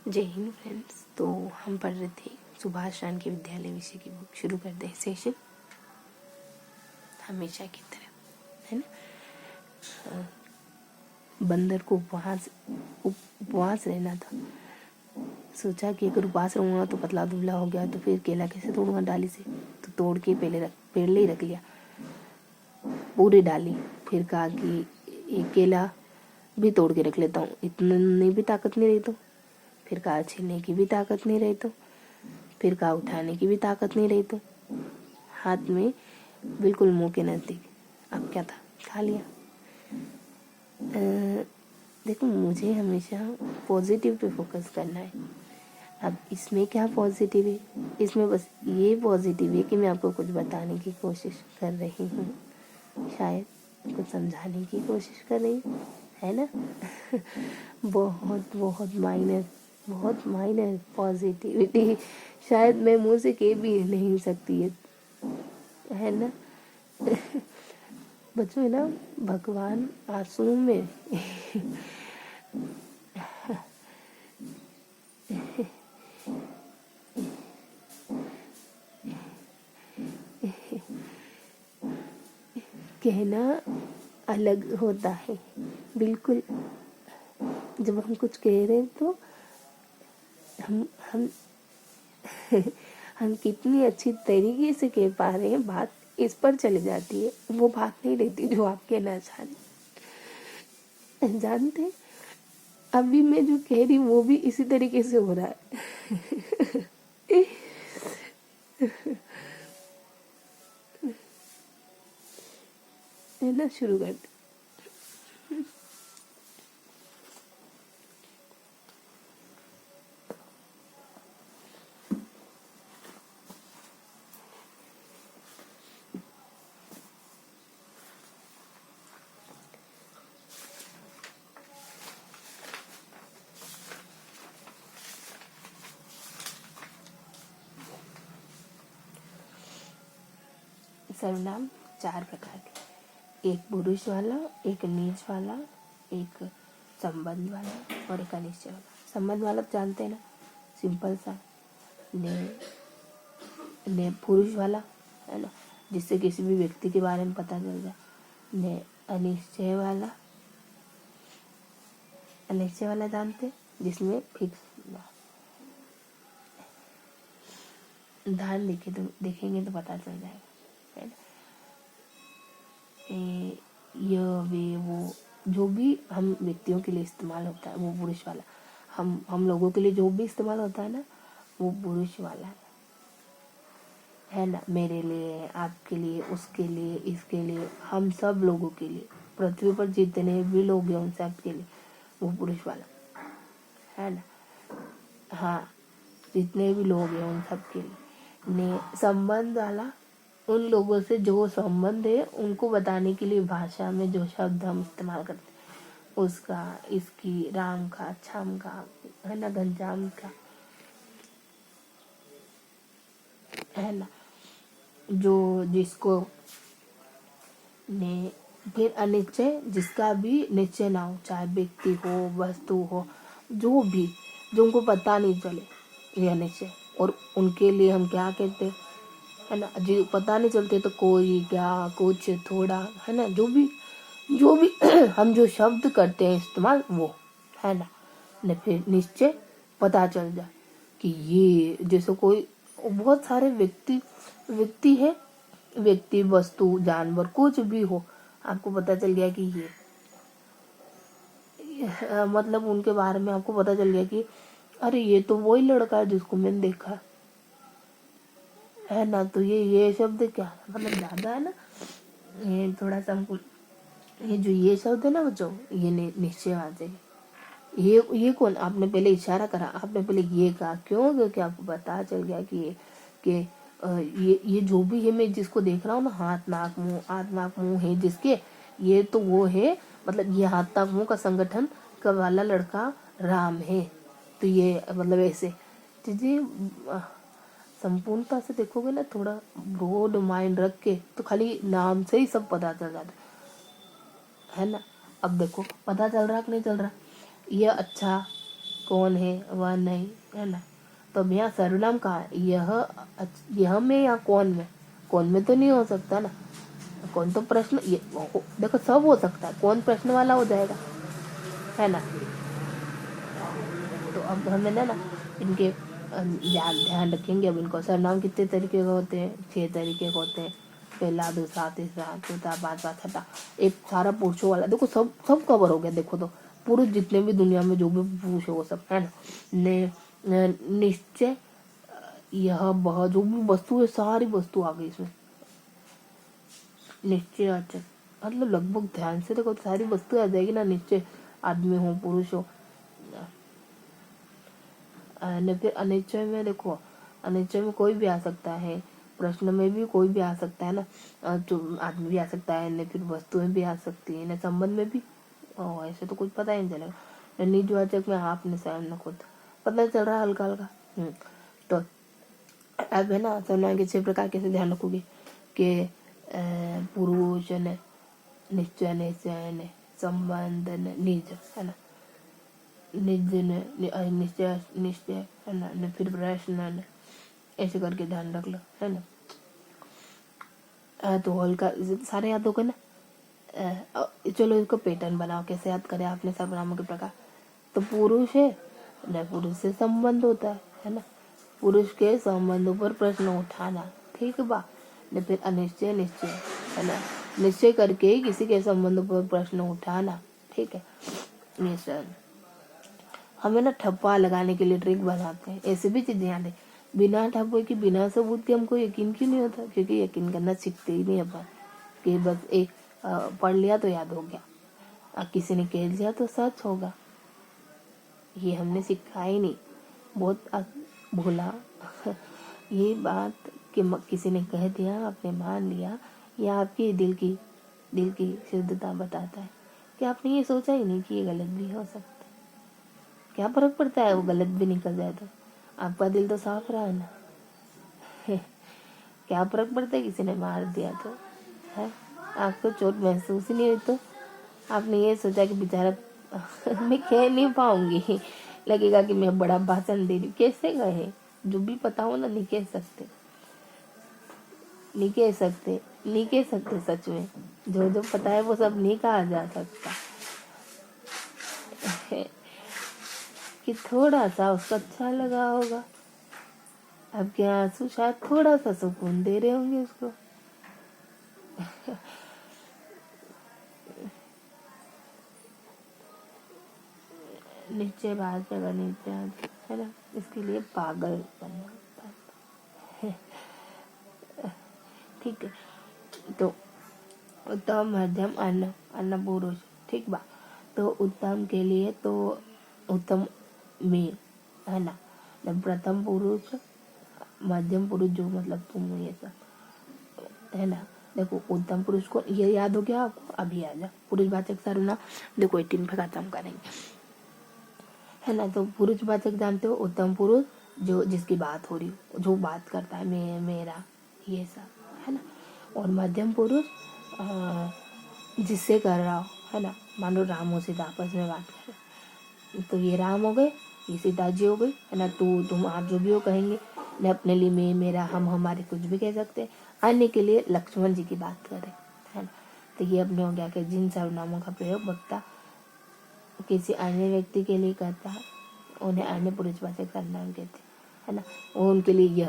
जय हिंद फ्रेंड्स। तो हम पढ़ रहे थे सुभाष शानकी विद्यालय विषय की बुक। शुरू करते हैं सेशन हमेशा की तरह, है ना। बंदर को उपवास रहना था। सोचा कि अगर उपवास रहूँगा तो पतला दुबला हो गया तो फिर केला कैसे तोड़ूंगा डाली से, तो तोड़ के पेड़ ही रख लिया पूरी डाली। फिर कहा कि एक केला भी तोड़ के रख लेता हूँ, इतनी भी ताकत नहीं रही तो। फिर कहा छीलने की भी ताकत नहीं रही तो। फिर कहा उठाने की भी ताकत नहीं रही तो। हाथ में बिल्कुल मुंह के नज़दीक, अब क्या था, खा लिया। देखो, मुझे हमेशा पॉजिटिव पे फोकस करना है। अब इसमें क्या पॉजिटिव है? इसमें बस ये पॉजिटिव है कि मैं आपको कुछ बताने की कोशिश कर रही हूँ, शायद कुछ समझाने की कोशिश कर रही हूँ, है ना। बहुत माइनर पॉजिटिविटी शायद मैं मुंह से कह भी नहीं सकती है ना। बच्चों, है ना, भगवान आंसुओं में कहना अलग होता है बिल्कुल। जब हम कुछ कह रहे हैं तो हम हम कितनी अच्छी तरीके से कह पा रहे हैं, बात इस पर चली जाती है, वो बात नहीं रहती जो आप कहना चाह रहे। जानते, अभी मैं जो कह रही वो भी इसी तरीके से हो रहा है। है ना, शुरू करते। सर्वनाम 4 प्रकार के, एक पुरुष वाला, एक नीच वाला, एक संबंध वाला और एक अनिश्चय वाला। संबंध वाला जानते हैं ना, सिंपल सा। ने पुरुष वाला, है ना, जिससे किसी भी व्यक्ति के बारे में पता चल जाए। ने अनिश्चय वाला जानते, जिसमें फिक्स ध्यान देखेंगे तो पता चल जाएगा, है ना। ये वे वो जो भी हम व्यक्तियों के लिए इस्तेमाल होता है वो पुरुष वाला। हम लोगों के लिए जो भी इस्तेमाल होता है ना, वो पुरुष वाला है ना। मेरे लिए, आपके लिए, उसके लिए, इसके लिए, हम सब लोगों के लिए, पृथ्वी पर जितने भी लोग हैं उन सब के लिए वो पुरुष वाला है ना। हाँ, जितने भी लोग हैं उन सब के लिए। ने संबंध वाला, उन लोगों से जो संबंध है उनको बताने के लिए भाषा में जो शब्द हम इस्तेमाल करते हैं, उसका, इसकी, राम का, छाम का, है ना, घनश्याम का, है ना, जो जिसको ने। फिर अनिश्चय, जिसका भी निश्चय ना हो, चाहे व्यक्ति हो, वस्तु हो, जो भी, जो उनको पता नहीं चले, ये अनिश्चय। और उनके लिए हम क्या कहते हैं, है ना, जो पता नहीं चलते तो कोई, क्या, कुछ, थोड़ा, है ना, जो भी हम जो शब्द करते हैं इस्तेमाल, वो, है ना। ने फिर निश्चय, पता चल जाए कि ये, जैसे कोई बहुत सारे व्यक्ति है, व्यक्ति, वस्तु, जानवर, कुछ भी हो, आपको पता चल गया कि ये मतलब उनके बारे में आपको पता चल गया कि अरे ये तो वही लड़का है जिसको मैंने देखा, है ना। तो ये शब्द क्या मतलब ज़्यादा है ना, ये थोड़ा सा हमको, ये जो ये शब्द है ना बच्चों, ये निश्चयवादी है। ये कौन, आपने पहले इशारा करा, आपने पहले ये कहा, क्यों? क्योंकि आपको पता चल गया कि ये जो भी है, मैं जिसको देख रहा हूँ ना, हाथ नाक मुंह है जिसके, ये तो वो है, मतलब ये हाथ नाक मुंह का संगठन का वाला लड़का राम है। तो ये मतलब ऐसे चीजें संपूर्णता से देखोगे ना, थोड़ा ब्रॉड माइंड रख के, तो खाली नाम से ही सब पता चल जाता है ना। अब देखो, पता चल रहा कि नहीं चल रहा, ये अच्छा कौन है वह नहीं, है ना। तो अब यहाँ सर्वनाम कहाँ है, यह में या कौन में तो नहीं हो सकता ना, कौन तो प्रश्न, ये देखो सब हो सकता है, कौन प्रश्न वाला हो जाएगा, है ना। तो अब हमें ना इनके ध्यान रखेंगे। अब इनको सर्वनाम कितने तरीके के होते हैं, 6 तरीके के होते हैं, पहला, दूसरा, तीसरा, चौथा, पांचवा, छठा, एक सारा पुरुषों वाला। देखो सब कवर हो गया। देखो तो पुरुष जितने भी दुनिया में जो भी पुरुष है वो सब, है ना। निश्चय, यह बहुत जो भी वस्तु है, सारी वस्तु आ गई इसमें। निश्चय वाचक मतलब लगभग ध्यान से देखो सारी वस्तु आ जाएगी ना, निश्चय आदमी हो पुरुष हो। फिर अनिश्चय में देखो, अनिश्चय में कोई भी आ सकता है, प्रश्न में भी कोई भी आ सकता है ना, जो आदमी भी आ सकता है ना, फिर वस्तुएं भी आ सकती है ना, संबंध में भी। ऐसे तो कुछ पता ही नहीं चलेगा। निजवाचक में आपने स्वयं न खुद पता चल रहा है हल्का हल्का। तो अब है ना सर्वनाम के 6 प्रकार कैसे ध्यान रखोगे कि पुरुष ने, निश्चय ने, संबंध ने, निज, है ना, निज ने, निश्चय है ना, फिर प्रश्न ने, ऐसे करके ध्यान रख लो, है ना। तो हल्का सारे याद हो गए ना। चलो इसको पैटर्न बनाओ, कैसे याद करें आपने सर्वनामों के प्रकार। तो पुरुष है न, पुरुष से संबंध होता है ना, पुरुष के संबंधों पर प्रश्न उठाना, ठीक बा। न फिर अनिश्चय, निश्चय, है ना, निश्चय करके किसी के संबंधों पर प्रश्न उठाना, ठीक है। निश्चय हमें ना ठप्पा लगाने के लिए ट्रिक बनाते हैं, ऐसे भी चीजें याद है। बिना ठप्पे की, बिना सबूत के हमको यकीन क्यों नहीं होता, क्योंकि यकीन करना सीखते ही नहीं अपन, कि बस एक पढ़ लिया तो याद हो गया, किसी ने कह दिया तो सच होगा, ये हमने सीखा ही नहीं। बहुत भूला ये बात कि किसी ने कह दिया, आपने मान लिया, या आपकी दिल की शुद्धता बताता है कि आपने ये सोचा ही नहीं कि ये गलत भी हो सकता है। क्या फर्क पड़ता है वो गलत भी निकल जाए तो, आपका दिल तो साफ रहा है ना। क्या फर्क पड़ता है किसी ने मार दिया तो, है, आपको चोट महसूस ही नहीं हुई तो आपने ये सोचा कि बेचारा मैं कह नहीं पाऊंगी, लगेगा कि मैं बड़ा भाषण दे रही। कैसे कहे, जो भी पता हो ना, नहीं कह सकते, नहीं कह सकते सच में, जो पता है वो सब नहीं कहा जा सकता। कि थोड़ा सा उसको अच्छा लगा होगा, आपके आंसू शायद थोड़ा सा सुकून दे रहे होंगे उसको। नीचे बात जगह नीचे है ना, इसके लिए पागल बनना पड़ता है। ठीक है। तो उत्तम, मध्यम, अन्न पुरुष, ठीक बा। तो उत्तम के लिए तो उत्तम में, है ना, प्रथम पुरुष, मध्यम पुरुष जो मतलब तुम, ये सब, है ना। देखो उत्तम पुरुष को ये याद हो गया आपको, अभी आ जा पुरुषवाचक सर्वनाम। देखो 18 पे खत्म करेंगे, है ना। तो पुरुषवाचक जानते हो, उत्तम पुरुष जो जिसकी बात हो रही हो, जो बात करता है, मैं, मेरा, ये सब, है ना। और मध्यम पुरुष जिससे कर रहा हो, है ना। मान लो राम और सीता आपस में बात कर रहे, तो ये राम हो गए, ये सीता जी हो गई, है ना। तू, तुम, आप जो भी हो कहेंगे, ने अपने लिए मैं, मेरा, हम, हमारे, कुछ भी कह सकते हैं। अन्य के लिए लक्ष्मण जी की बात करें, है ना। तो ये अपने हो गया कि जिन सर्वनामों का प्रयोग वक्ता किसी अन्य व्यक्ति के लिए करता है उन्हें अन्य पुरुषवाचक सर्वनाम कहते हैं, है ना। और उनके लिए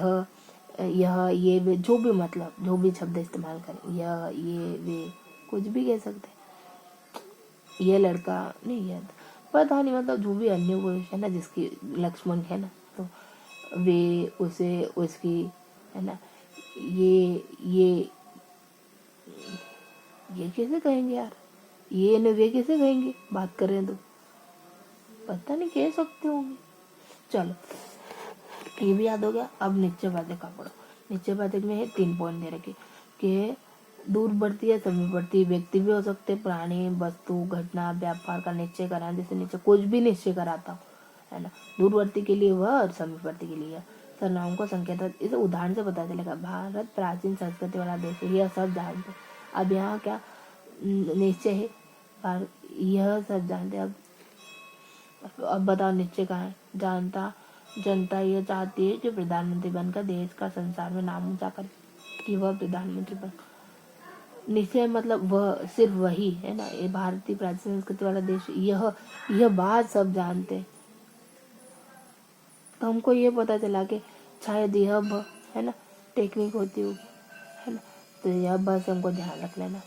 ये वे, जो भी मतलब जो भी शब्द इस्तेमाल करें, यह, ये, वे, कुछ भी कह सकते हैं। ये लड़का नहीं, याद पता नहीं, मतलब जो भी अन्य पुरुष है ना, जिसकी लक्ष्मण है ना, तो वे, उसे, उसकी, है ना। ये कैसे कहेंगे यार, ये न वे कैसे कहेंगे, बात कर रहे हैं तो पता नहीं कह सकते होंगे। चलो ये भी याद हो गया। अब निश्चयवाचक का पढ़ो। निश्चयवाचक में है 3 पॉइंट दे रखे कि दूरवर्ती या समीपवर्ती व्यक्ति भी हो सकते, प्राणी, वस्तु, घटना, व्यापार का निश्चय कराना, जैसे नीचे कुछ भी निश्चय कराता हो, है ना। दूरवर्ती के लिए वह और समीपवर्ती के लिए सर्वनाम को संकेत, इसे उदाहरण से पता चलेगा। भारत प्राचीन संस्कृति वाला देश है, यह सब जानते। अब यहाँ क्या निश्चय है, यह सब जानते। अब अब बताओ निश्चय कहाँ है? जनता यह चाहती है कि प्रधानमंत्री बनकर देश का संसार में नाम ऊंचा करे, कि वह प्रधानमंत्री बन। निश्चय मतलब वह, सिर्फ वही है ना। ये भारतीय प्राचीन संस्कृति वाला देश, यह बात सब जानते हैं। तो हमको ये पता चला कि शायद यह है ना टेक्निक होती होगी, है ना। तो यह बस हमको ध्यान रख लेना,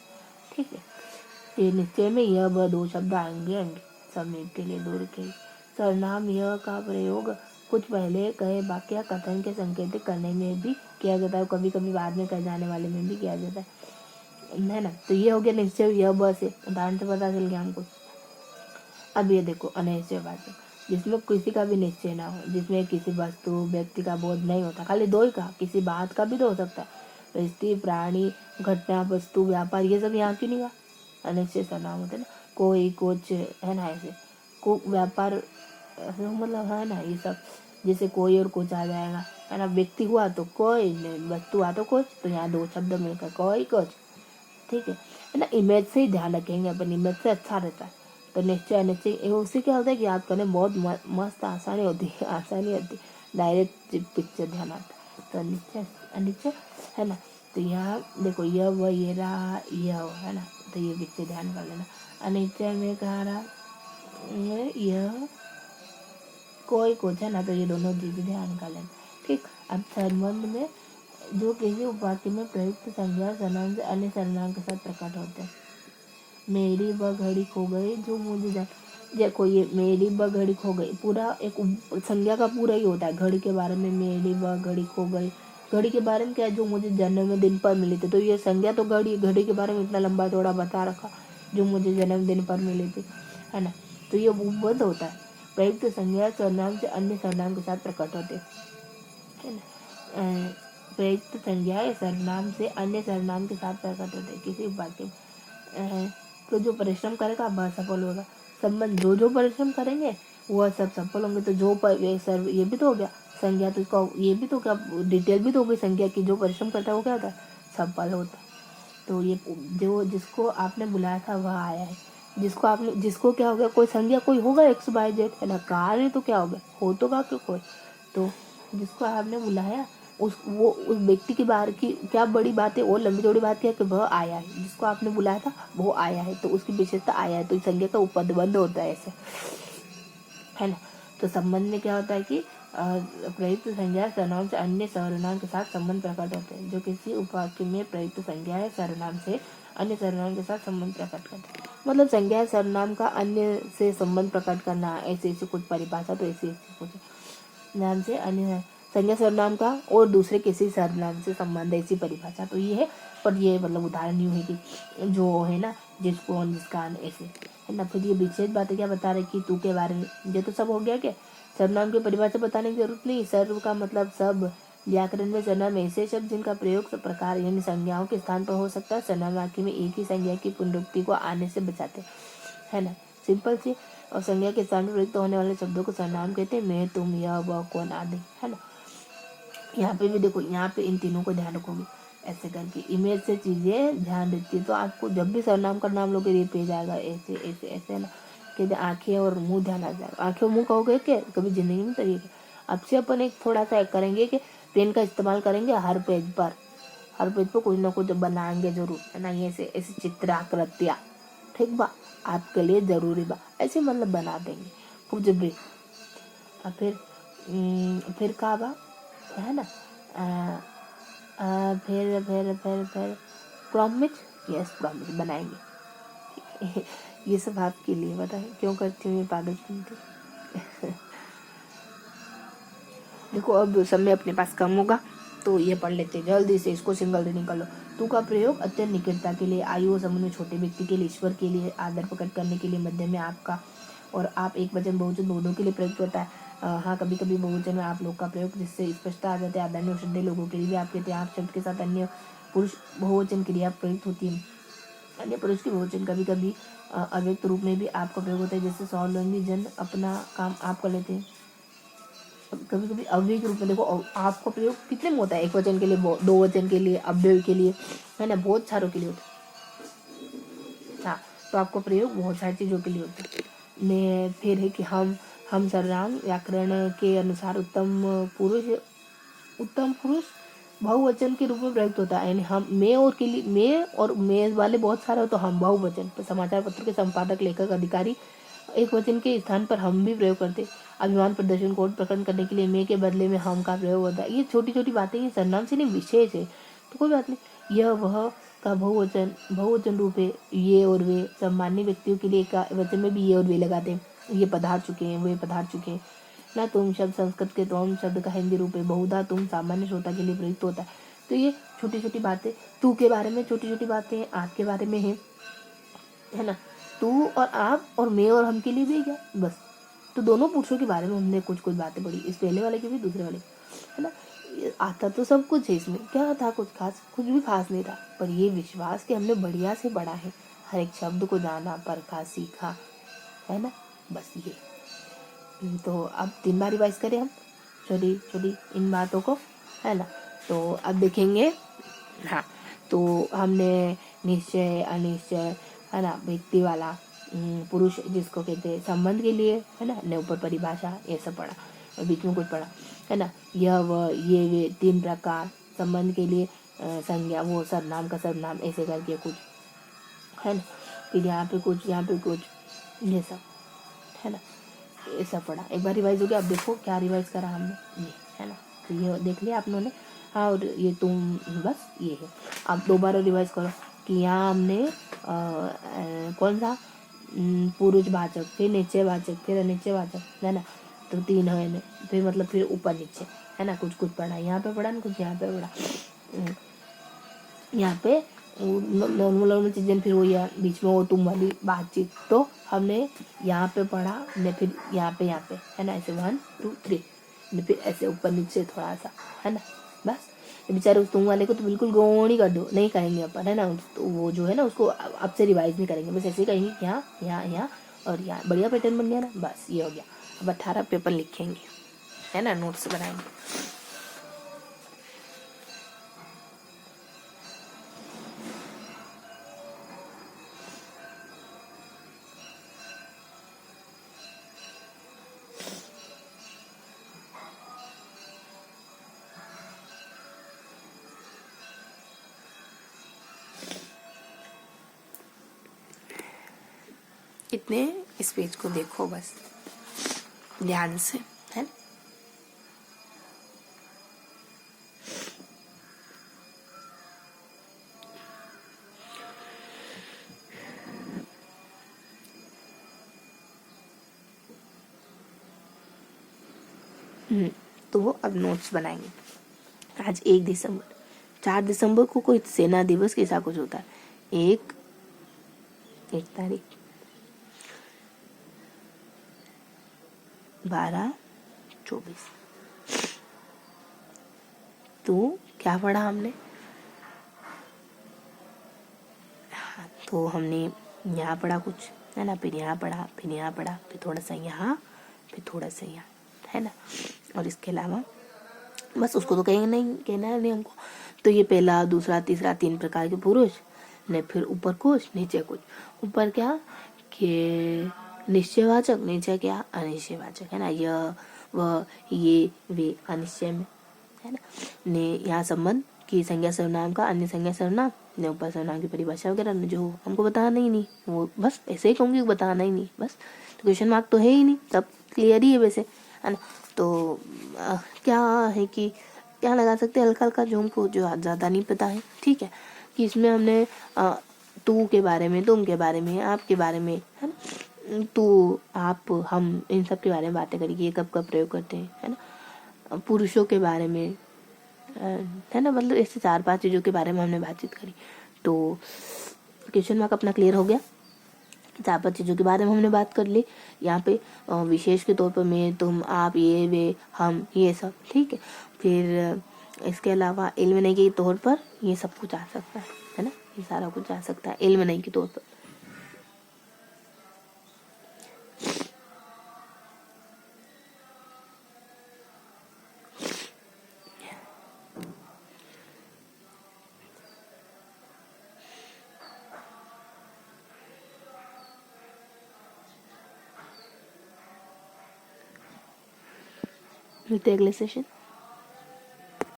ठीक है। ये निश्चय में यह दो शब्द आएंगे समीप के लिए दूर के। सर्वनाम यह का प्रयोग कुछ पहले कहे वाक्य या कथन के संकेतिक करने में भी किया जाता है, कभी कभी बाद में कहे जाने वाले में भी किया जाता है ना। तो ये हो गया निश्चय, यह बस है, उदाहरण से पता चल गया हमको। अब ये देखो अनिश्चय वाचक, जिसमें किसी का भी निश्चय ना हो, जिसमें किसी वस्तु व्यक्ति का बोध नहीं होता। खाली दो ही कहा, किसी बात का भी तो हो सकता है। परिस्थिति, प्राणी, घटना, वस्तु, व्यापार, ये सब यहाँ क्यों नहीं कहा? अनिश्चय सर्वनाम होते ना, कोई, कुछ, है ना। ऐसे को व्यापार मतलब है ना, ये सब जैसे कोई और कुछ आ जाएगा, है ना। व्यक्ति हुआ तो कोई, वस्तु हुआ तो कुछ, तो यहाँ दो शब्द मिलकर कोई कुछ, ठीक है ना। इमेज से ही ध्यान रखेंगे अपन, इमेज से अच्छा रहता है। तो निश्चय अनिश्चय उससे क्या होता है कि याद करने बहुत मस्त आसानी होती है, डायरेक्ट पिक्चर ध्यान आता है। तो निश्चय अनिश्चय है ना। तो यहाँ देखो यह वो ये रहा, यह है ना। तो ये पिक्चर ध्यान कर लेना। अनिश्चय में कहा रहा यह कोई कुछ, है ना। तो ये दोनों चीजें ध्यान कर लेना, ठीक। अब संबंध में जो किसी उपवाक्य में प्रयुक्त संज्ञा सर्वनाम से अन्य सर्वनाम के साथ प्रकट होते हैं। मेरी व घड़ी खो गई जो मुझे जान, देखो ये मेरी व घड़ी खो गई पूरा एक संज्ञा का पूरा ही होता है। घड़ी के बारे में मेरी व घड़ी खो गई, घड़ी के बारे में क्या है, जो मुझे जन्मदिन पर मिली थी। तो ये संज्ञा तो घड़ी के बारे में इतना लंबा चौड़ा बता रखा, जो मुझे जन्मदिन पर मिली थी, है ना। तो ये उपबद्ध होता है। प्रयुक्त संज्ञा सर्वनाम से अन्य सर्वनाम के साथ प्रकट होते है ना। प्रयुक्त संज्ञा सर्वनाम से अन्य सर्वनाम के साथ प्रकट होते हैं किसी वाक्य में। तो जो परिश्रम करेगा वह सफल होगा। संबंध जो परिश्रम करेंगे वह सब सफल होंगे। तो जो ये भी तो हो गया संज्ञा, तो इसका ये भी तो क्या डिटेल भी तो हो गई संज्ञा की। जो परिश्रम करता है वो क्या होता है, सफल होता है। तो ये जो जिसको आपने बुलाया था वह आया है। जिसको क्या हो गया, कोई संज्ञा कोई होगा XYZ, है ना। कार्य तो क्या हो गया, हो तो का कोई। तो जिसको आपने बुलाया उस व्यक्ति के बारे की क्या बड़ी बात है, वो लंबी चौड़ी बात है कि वह आया है। जिसको आपने बुलाया था वो आया है, तो उसकी विशेषता आया है। तो संज्ञा का उपपद होता है ऐसे, है ना। तो संबंध में क्या होता है कि प्रयुक्त संज्ञा सर्वनाम से अन्य सर्वनाम के साथ संबंध प्रकट होते हैं। जो किसी उपवाक्य में प्रयुक्त संज्ञा है सर्वनाम से अन्य सर्वनाम के साथ संबंध प्रकट करते हैं। मतलब संज्ञा सर्वनाम का अन्य से संबंध प्रकट करना, ऐसे कुछ परिभाषा। तो ऐसे कुछ नाम से अन्य संज्ञा सर्वनाम का और दूसरे किसी सर्वनाम से संबंध, ऐसी परिभाषा तो ये है। पर ये मतलब उदाहरण यूँ है कि जो है ना जिसको जिसका ऐसे, है ना। फिर ये विशेष बातें क्या बता रहे कि तू के बारे में, ये तो सब हो गया। क्या सर्वनाम की परिभाषा बताने की जरूरत नहीं। सर्व का मतलब सब। व्याकरण में सर्वनाम ऐसे शब्द जिनका प्रयोग सब प्रकार यानी संज्ञाओं के स्थान पर हो सकता है। सर्वनाम वाक्य में एक ही संज्ञा की पुनरुक्ति को आने से बचाते, है ना। सिंपल सी। और संज्ञा के स्थान पर प्रयुक्त होने वाले शब्दों को सर्वनाम कहते हैं। मैं, तुम, यह, वह, कौन आदि, है ना। यहाँ पे भी देखो, यहाँ पे इन तीनों को ध्यान रखोगे ऐसे करके। इमेज से चीजें ध्यान देती है। तो आपको जब भी सर्वनाम का नाम लोगे ये पेज आएगा ऐसे ऐसे ऐसे, है ना। कि आंखें और मुंह ध्यान आ जाएगा। आंखें और मुंह कहोगे क्या कभी जिंदगी में तरीके। अब से अपन एक थोड़ा सा करेंगे कि पेन का इस्तेमाल करेंगे हर पेज पर कुछ ना कुछ बनाएंगे जरूर, है ना। ये ऐसे चित्राकृतियाँ, ठीक बा, आपके लिए जरूरी बा। ऐसे मतलब बना देंगे कुछ भी। और फिर का बा, है ना। फिर प्रॉमिस, यस प्रॉमिस बनाएंगे। ये सब आपके लिए बताए क्यों करती हूँ ये पागल सुनती। देखो अब समय अपने पास कम होगा तो ये पढ़ लेते जल्दी से, इसको सिंगल रीडिंग कर लो। तू का प्रयोग अत्यंत निकटता के लिए, आयु और समूह में छोटे व्यक्ति के लिए, ईश्वर के लिए, आदर प्रकट करने के लिए, मध्य में आपका और आप एक वचन बहुवचन दोनों के लिए प्रयुक्त होता है। हाँ कभी कभी बहुवचन में आप लोग का प्रयोग जिससे स्पष्टता आ जाती है। आदरणीय और श्रद्धेय लोगों के लिए भी आप कहते हैं। आप शब्द के साथ अन्य पुरुष बहुवचन क्रिया प्रयुक्त होती है। अन्य पुरुष की बहुवचन कभी कभी अव्यक्त रूप में भी आपका प्रयोग होता है। जैसे स्वावलंबी जन अपना काम आप कर लेते हैं। कभी कभी अव्यय रूप में देखो आपका प्रयोग कितने में होता है, एक वचन के लिए, दो वचन के लिए, अव्यय के लिए, है ना, बहुत सारों के लिए होता है। हाँ तो आपका प्रयोग बहुत सारी चीजों के लिए होता है। फिर है कि हम हम सर्वनाम व्याकरण के अनुसार उत्तम पुरुष बहुवचन के रूप में प्रयुक्त होता है। यानी हम, मैं और के लिए, मैं और मैं वाले बहुत सारे हो तो हम बहुवचन। तो समाचार पत्र के संपादक, लेखक, अधिकारी एक वचन के स्थान पर हम भी प्रयोग करते। अभिमान प्रदर्शन कोड प्रकट करने के लिए मैं के बदले में हम का प्रयोग होता है। ये छोटी छोटी बातें, ये सर्वनाम से नहीं विशेष है, तो कोई बात नहीं। यह वह का बहुवचन रूप है। ये और वे सामान्य व्यक्तियों के लिए का वचन में भी ये और वे लगाते हैं। ये पधार चुके हैं, वे पधार चुके हैं। ना तुम शब्द संस्कृत के तुम शब्द का हिंदी रूप है। बहुधा तुम सामान्य श्रोता के लिए प्रयुक्त होता है। तो ये छोटी छोटी बातें, तू के बारे में छोटी छोटी बातें, आप के बारे में है ना। तू और आप और मैं और हम के लिए भी क्या, बस। तो दोनों पुरुषों के बारे में हमने कुछ कुछ बातें पढ़ी, इस पहले वाले की भी, दूसरे वाले, है ना। आता तो सब कुछ है, इसमें क्या था, कुछ खास, कुछ भी खास नहीं था, पर ये विश्वास कि हमने बढ़िया से पढ़ा है, हर एक शब्द को जाना, परखा, सीखा, है ना, बस ये। तो अब 3 बार रिवाइज करें हम छोटी छोटी इन बातों को, है ना। तो अब देखेंगे, हाँ, तो हमने निश्चय, अनिश्चय, है ना, व्यक्ति वाला, पुरुष जिसको कहते हैं, संबंध के लिए, है ना, ने ऊपर परिभाषा, ये सब पढ़ा, और बीच में कुछ पढ़ा, है ना। यह वह, ये वे, 3 प्रकार, संबंध के लिए संज्ञा, वो सर्वनाम का सर्वनाम, ऐसे करके कुछ, है ना। फिर यहाँ पे कुछ, यहाँ पे कुछ, ये सब, है ना, ये सब पढ़ा। एक बार रिवाइज हो गया। अब देखो क्या रिवाइज करा हमने, ये, है ना। तो ये देख लिया आप लोगों ने, हाँ, और ये तुम, बस ये है। अब दोबारा रिवाइज करो कि यहाँ हमने कौन सा, पुरुषवाचक, फिर निश्चयवाचक, फिर अनिश्चयवाचक, है ना। तो 3 है, फिर मतलब फिर ऊपर नीचे, है ना, कुछ कुछ पढ़ा, यहाँ पे पढ़ा ना, कुछ यहाँ पे पढ़ा, यहाँ पे नॉर्मल चीजें, फिर वो या बीच में वो तुम वाली बातचीत, तो हमने यहाँ पे पढ़ा ने, फिर यहाँ पे, है ना, ऐसे 1 2 3, फिर ऐसे ऊपर नीचे थोड़ा सा, है ना, बस। बेचारे उस तुम वाले को तो बिल्कुल गौणी कर दो, नहीं कहेंगे अपन, है ना। तो वो जो है ना, उसको अब से रिवाइज नहीं करेंगे, बस ऐसे कहेंगे कि यहाँ यहाँ यहाँ और यहाँ, बढ़िया पैटर्न बन गया ना, बस ये हो गया। अब 18 पेपर लिखेंगे, है ना, नोट्स बनाएंगे। इतने इस पेज को देखो बस ध्यान से, है। तो अब नोट्स बनाएंगे। आज 1 दिसंबर, 4 दिसंबर को कोई सेना दिवस कैसा कुछ होता है। एक तारीख, 12 24, तो क्या पढ़ा हमने, हाँ, तो हमने यहाँ पढ़ा कुछ, है ना, फिर यहाँ पढ़ा, फिर यहाँ पढ़ा, फिर थोड़ा सा यहाँ, फिर थोड़ा सा यहाँ, है ना। और इसके अलावा बस उसको तो कहेंगे नहीं, कहना है नहीं हमको। तो ये पहला, दूसरा, तीसरा, 3 प्रकार के पुरुष ने, फिर ऊपर कुछ, नीचे कुछ। ऊपर क्या कि निश्चयवाचक, नीचे क्या अनिश्चयवाचक, है ना। यह वह, ये वे, अनिश्चय में, है ना। ने यहाँ संबंध की संज्ञा सर्वनाम का, अन्य संज्ञा सर्वनाम ने, ऊपर सर्वनाम की परिभाषा वगैरह जो हमको बताना ही नहीं, वो बस ऐसे ही कहूँगी, बताना ही नहीं, बस। तो क्वेश्चन मार्क तो है ही नहीं, सब क्लियर ही है वैसे, है ना। तो क्या है कि क्या लगा सकते हैं, हल्का हल्का, जो हमको जो ज़्यादा नहीं पता है, ठीक है, कि इसमें हमने तू के बारे में, तुम के बारे में, आप के बारे में, है ना, तू, आप, हम, इन सब के बारे में बातें करेंगे, ये कब कब प्रयोग करते हैं, है ना। पुरुषों के बारे में, है ना, मतलब ऐसे 4-5 चीज़ों के बारे में हमने बातचीत करी। तो क्वेश्चन मार्क अपना क्लियर हो गया। 4-5 चीज़ों के बारे में हमने बात कर ली। यहाँ पे विशेष के तौर पर मैं, तुम, आप, ये, वे, हम, ये सब, ठीक है। फिर इसके अलावा इल्म के तौर पर ये सब कुछ आ सकता है ना, ये सारा कुछ आ सकता है इल्म के तौर पर। मिलते हैं अगले सेशन।